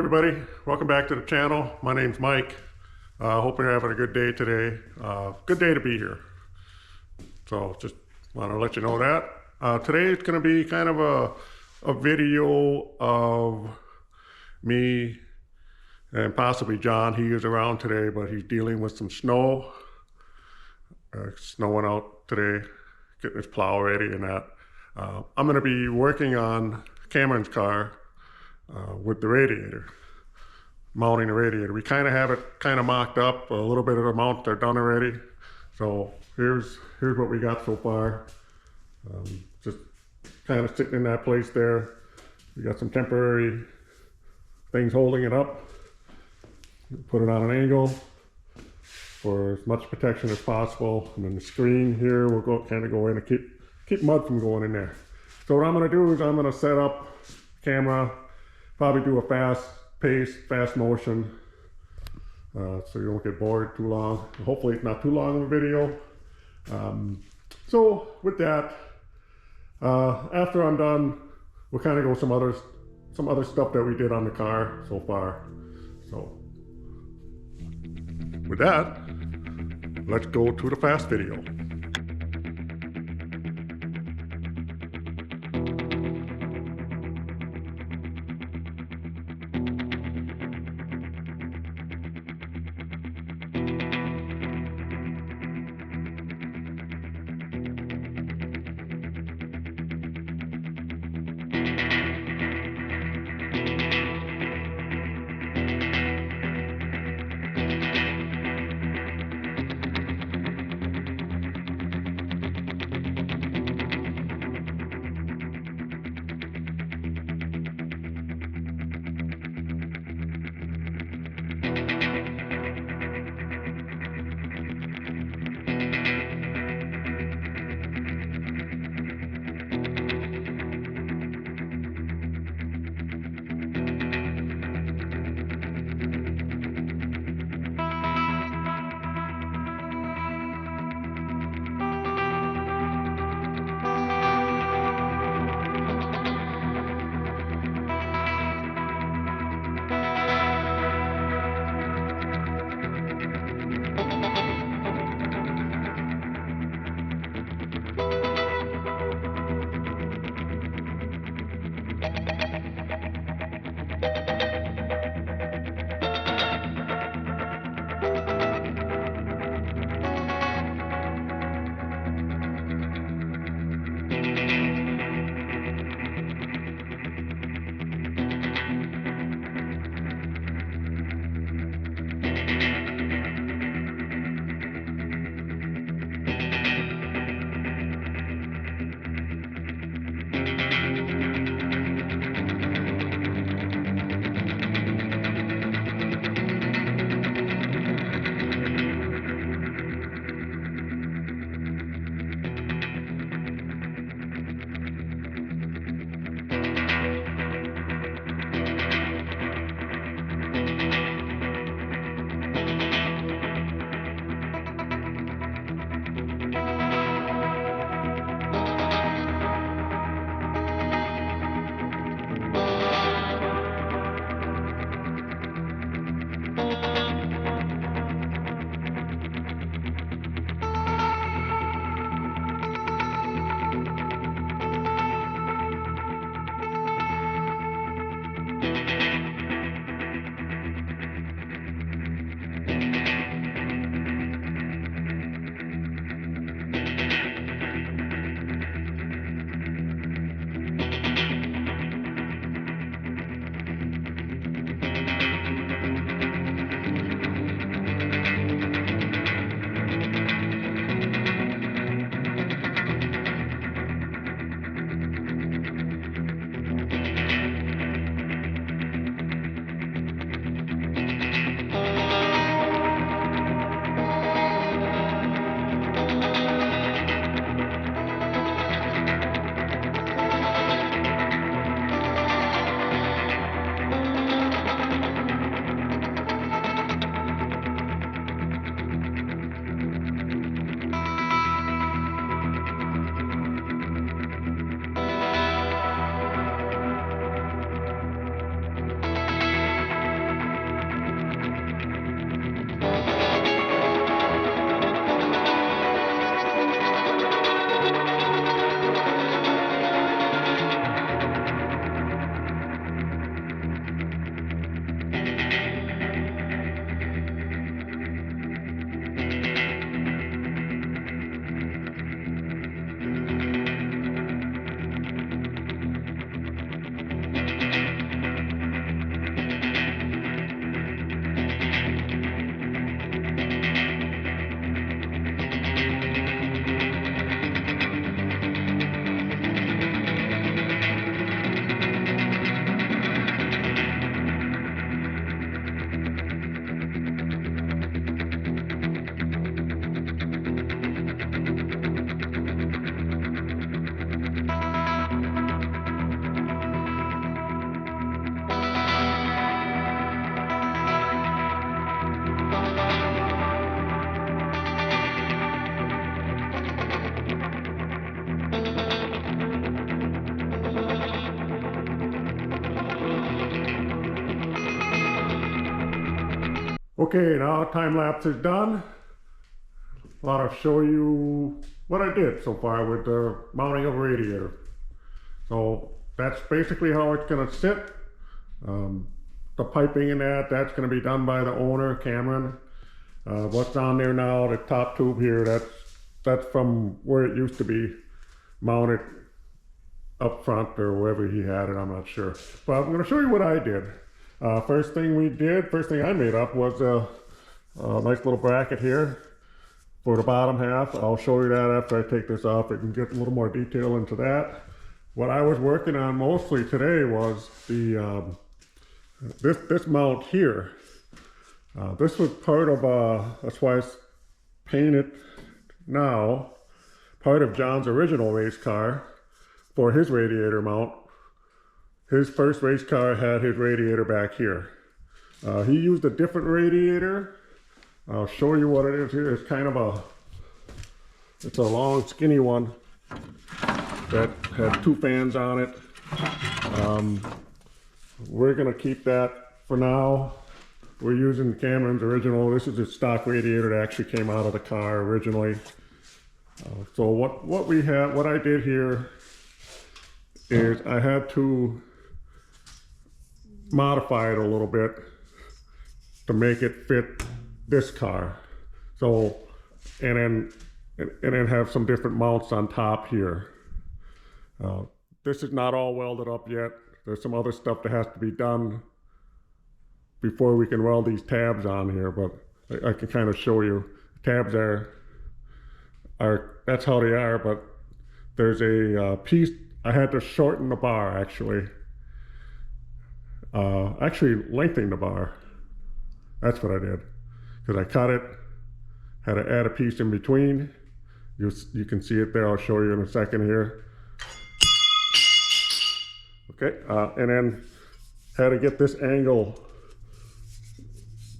Everybody, welcome back to the channel. My name's Mike. Hope you're having a good day today. Good day to be here. So just want to let you know that. Today it's going to be kind of a video of me and possibly John. He is around today, but he's dealing with some snow. Snowing out today, getting his plow ready and that. I'm going to be working on Cameron's car with the radiator, mounting the radiator. We kind of have it kind of mocked up. A little bit of the mounts are done already. So here's what we got so far. Just kind of sitting in that place there. We got some temporary things holding it up. Put it on an angle for as much protection as possible. And then the screen here will kind of go in and keep mud from going in there. So what I'm going to do is I'm going to set up camera, probably do a fast pace, fast motion, so you don't get bored too long. Hopefully it's not too long of a video. So with that, after I'm done, we'll kind of go some other stuff that we did on the car so far. So with that, let's go to the fast video. Okay, now time lapse is done. Thought I'd show you what I did so far with the mounting of a radiator. So that's basically how it's going to sit. The piping in that's going to be done by the owner, Cameron. What's on there now, the top tube here, that's from where it used to be mounted up front or wherever he had it, I'm not sure. But I'm going to show you what I did. First thing I made up was a nice little bracket here for the bottom half. I'll show you that after I take this off. I can get a little more detail into that. What I was working on mostly today was the this mount here. This was part of, that's why it's painted now, part of John's original race car for his radiator mount. His first race car had his radiator back here. He used a different radiator. I'll show you what it is here. It's kind of it's a long skinny one that had 2 fans on it. We're gonna keep that for now. We're using Cameron's original. This is a stock radiator that actually came out of the car originally. So what I did here is I had to modify it a little bit to make it fit this car. So, and then have some different mounts on top here. This is not all welded up yet. There's some other stuff that has to be done before we can weld these tabs on here, but I can kind of show you. Tabs are that's how they are, but there's a piece, I had to shorten the bar actually lengthen the bar. That's what I did, because I cut it, had to add a piece in between. You can see it there, I'll show you in a second here. Okay, and then had to get this angle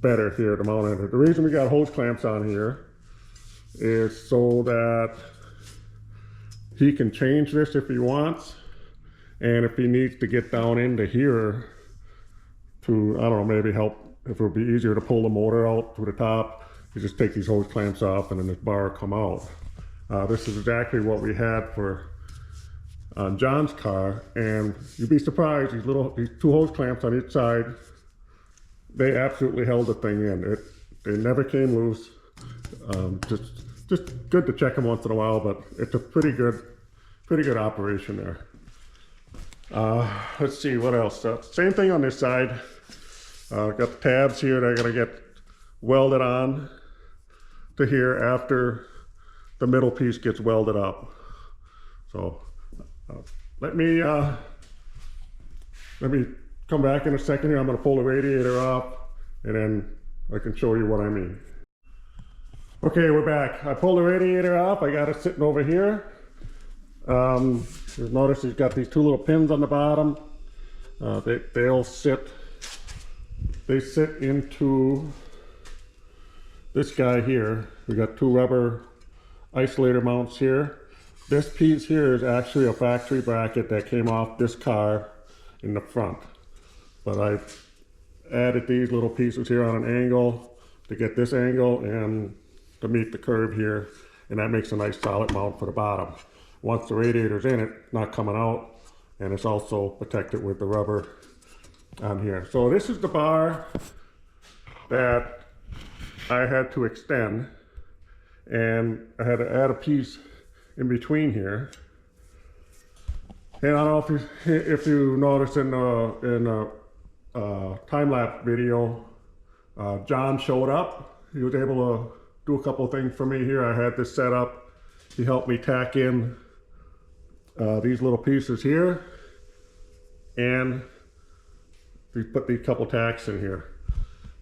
better here to mount it. The reason we got hose clamps on here is so that he can change this if he wants, and if he needs to get down into here to, I don't know, maybe help, if it would be easier to pull the motor out to the top, you just take these hose clamps off and then this bar will come out. This is exactly what we had for on John's car, and you'd be surprised, these 2 hose clamps on each side, they absolutely held the thing in. They never came loose. Just good to check them once in a while, but it's a pretty good operation there. Let's see what else. Same thing on this side. Got the tabs here that are gonna get welded on to here after the middle piece gets welded up. So let me come back in a second here. I'm going to pull the radiator off and then I can show you what I mean. Okay, we're back. I pulled the radiator off. I got it sitting over here. You'll notice he's got these 2 little pins on the bottom. They sit into this guy here. We got 2 rubber isolator mounts here. This piece here is actually a factory bracket that came off this car in the front. But I added these little pieces here on an angle to get this angle and to meet the curve here. And that makes a nice solid mount for the bottom. Once the radiator's in it, not coming out, and it's also protected with the rubber on here. So this is the bar that I had to extend, and I had to add a piece in between here. And I don't know if you noticed in the time-lapse video, John showed up. He was able to do a couple of things for me here. I had this set up. He helped me tack in these little pieces here, and we put these couple tacks in here.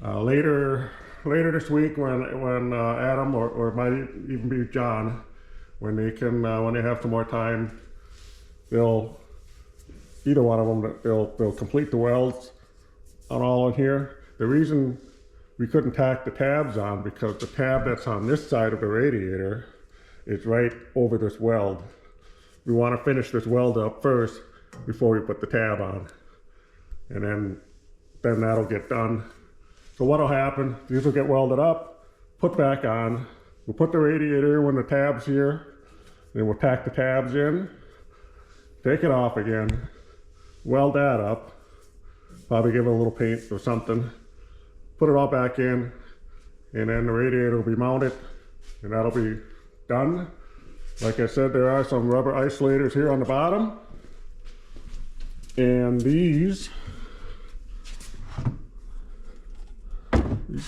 Later this week, when Adam or it might even be John, when they have some more time, either one of them, they'll complete the welds on all in here. The reason we couldn't tack the tabs on, because the tab that's on this side of the radiator is right over this weld. We want to finish this weld up first before we put the tab on, and then that'll get done, So what'll happen, these will get welded up, put back on. We'll put the radiator when the tab's here, then we'll tack the tabs in, take it off again, weld that up, probably give it a little paint or something, put it all back in, and then the radiator will be mounted, and that'll be done. Like I said, there are some rubber isolators here on the bottom, and these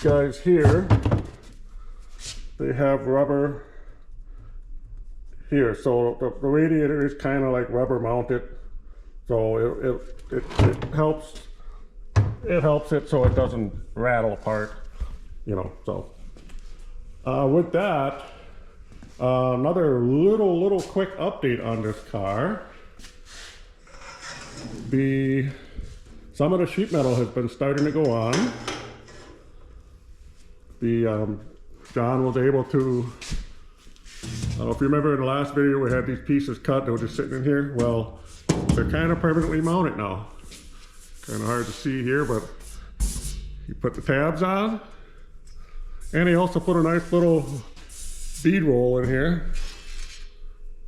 guys here, they have rubber here, so the radiator is kind of like rubber mounted, so it helps it so it doesn't rattle apart, you know. So with that, another little quick update on this car. Some of the sheet metal has been starting to go on. John was able to, I don't know if you remember in the last video we had these pieces cut, they were just sitting in here. Well, they're kind of permanently mounted now. Kind of hard to see here, but he put the tabs on, and he also put a nice little bead roll in here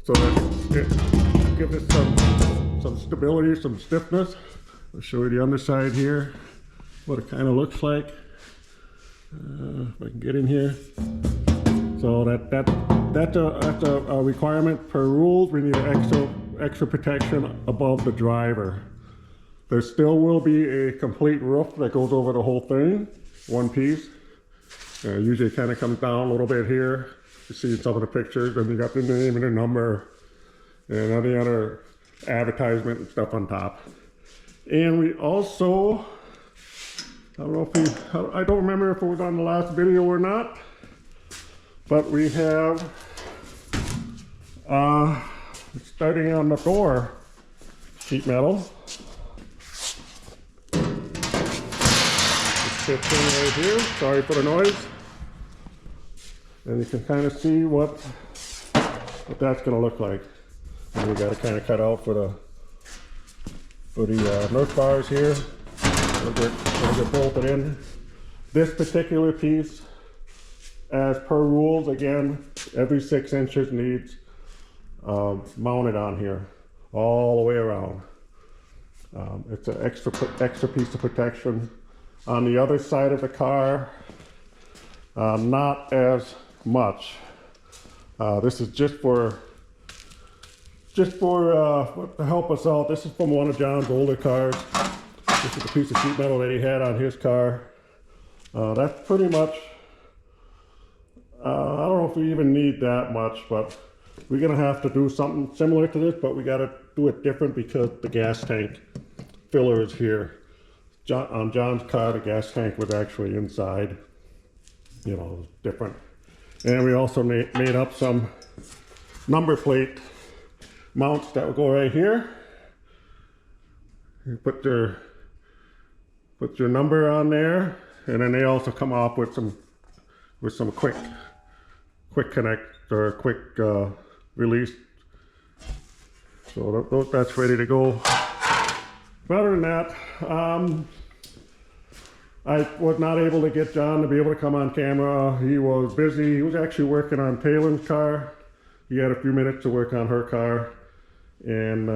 so that it gives it some stability, some stiffness. I'll show you the underside here, what it kind of looks like. If I can get in here. So that's a requirement per rules. We need extra protection above the driver. There still will be a complete roof that goes over the whole thing, one piece. Usually it kind of comes down a little bit here. You see in some of the pictures, and you got the name and the number and any other advertisement and stuff on top. And we also, I don't remember if it was on the last video or not, but we have, starting on the door sheet metal. It fits in right here, sorry for the noise. And you can kind of see what that's going to look like. And we got to kind of cut out for the Nerf bars here. They'll get bolted in. This particular piece, as per rules, again, every 6 inches needs mounted on here, all the way around. It's an extra piece of protection. On the other side of the car, not as much. This is just to help us out. This is from one of John's older cars. This is a piece of sheet metal that he had on his car. That's pretty much, I don't know if we even need that much, but we're gonna have to do something similar to this, but we gotta do it different because the gas tank filler is here. On John's car, the gas tank was actually inside, you know, it was different. And we also made up some number plate mounts that will go right here. You put your number on there, and then they also come off with some quick connect or quick release. So that's ready to go. But other than that, I was not able to get John to be able to come on camera. He was busy. He was actually working on Taylor's car. He had a few minutes to work on her car, and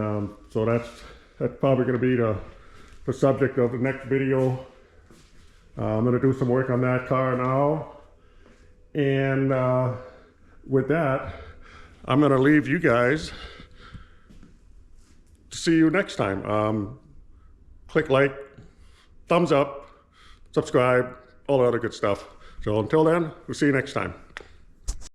so that's probably going to be the subject of the next video. I'm going to do some work on that car now, and with that, I'm going to leave you guys. See you next time. Click like, thumbs up, subscribe, all the other good stuff. So until then, we'll see you next time.